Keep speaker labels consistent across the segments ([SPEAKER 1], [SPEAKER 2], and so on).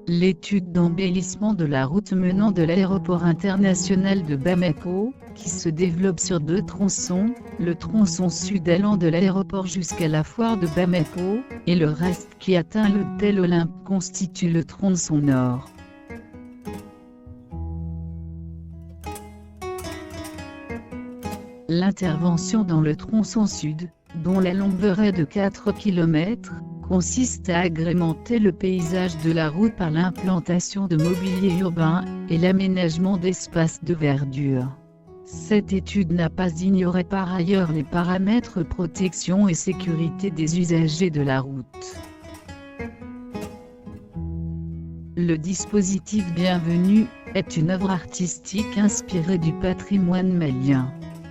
[SPEAKER 1] L'étude d'embellissement de la route menant de l'aéroport international de Bamako, qui se développe sur 2 tronçons, le tronçon sud allant de l'aéroport jusqu'à la foire de Bamako, et le reste qui atteint l'hôtel Olympe constitue le tronçon nord. L'intervention dans le tronçon sud, dont la longueur est de 4 km, consiste à agrémenter le paysage de la route par l'implantation de mobilier urbain et l'aménagement d'espaces de verdure. Cette étude n'a pas ignoré par ailleurs les paramètres protection et sécurité des usagers de la route. Le dispositif Bienvenue est une œuvre artistique inspirée du patrimoine malien.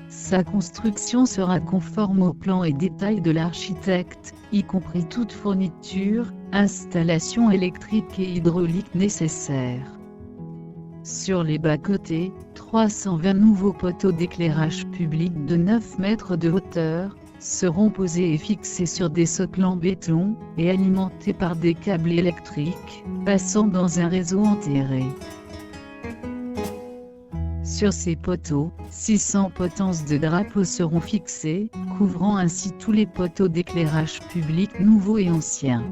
[SPEAKER 1] Sa construction sera conforme aux plans et détails de l'architecte, y compris toute fourniture, installation électrique et hydraulique nécessaires. Sur les bas-côtés, 320 nouveaux poteaux d'éclairage public de 9 mètres de hauteur seront posés et fixés sur des socles en béton et alimentés par des câbles électriques passant dans un réseau enterré. Sur ces poteaux, 600 potences de drapeaux seront fixées, couvrant ainsi tous les poteaux d'éclairage public nouveaux et anciens.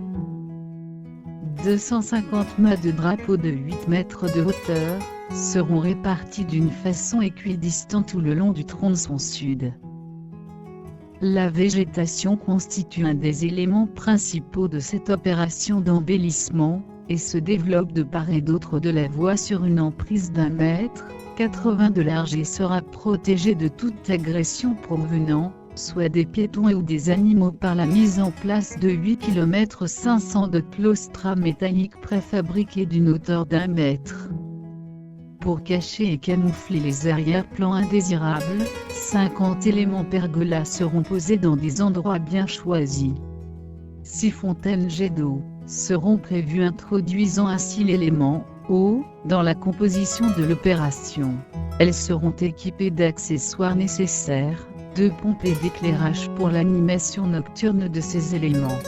[SPEAKER 1] 250 mâts de drapeaux de 8 mètres de hauteur seront répartis d'une façon équidistante tout le long du tronçon sud. La végétation constitue un des éléments principaux de cette opération d'embellissement, et se développe de part et d'autre de la voie sur une emprise d'1 mètre, 80 de large et sera protégée de toute agression provenant, soit des piétons ou des animaux par la mise en place de 8 km 500 de claustras métalliques préfabriqués d'une hauteur d'1 mètre. Pour cacher et camoufler les arrière-plans indésirables, 50 éléments pergola seront posés dans des endroits bien choisis. 6 fontaines jets d'eau seront prévues introduisant ainsi l'élément eau dans la composition de l'opération. Elles seront équipées d'accessoires nécessaires, de pompes et d'éclairage pour l'animation nocturne de ces éléments.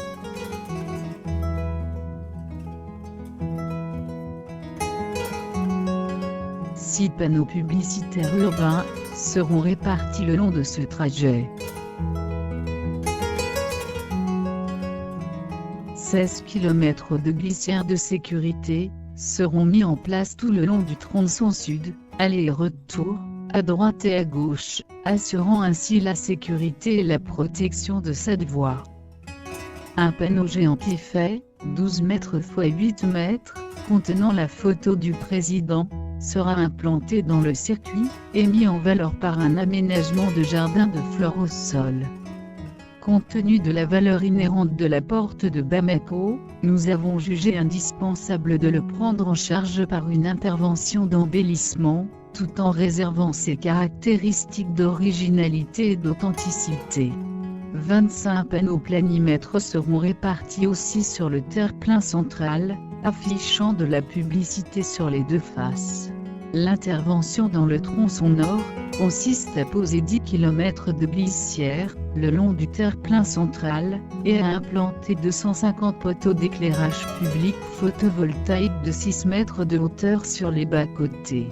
[SPEAKER 1] Six panneaux publicitaires urbains seront répartis le long de ce trajet. 16 km de glissières de sécurité seront mis en place tout le long du tronçon sud, aller et retour, à droite et à gauche, assurant ainsi la sécurité et la protection de cette voie. Un panneau géant qui fait 12 mètres x 8 mètres, contenant la photo du président, sera implanté dans le circuit, et mis en valeur par un aménagement de jardin de fleurs au sol. Compte tenu de la valeur inhérente de la porte de Bamako, nous avons jugé indispensable de le prendre en charge par une intervention d'embellissement, tout en réservant ses caractéristiques d'originalité et d'authenticité. 25 panneaux planimètres seront répartis aussi sur le terre-plein central, affichant de la publicité sur les 2 faces. L'intervention dans le tronçon nord consiste à poser 10 km de glissières le long du terre-plein central et à implanter 250 poteaux d'éclairage public photovoltaïque de 6 mètres de hauteur sur les bas-côtés.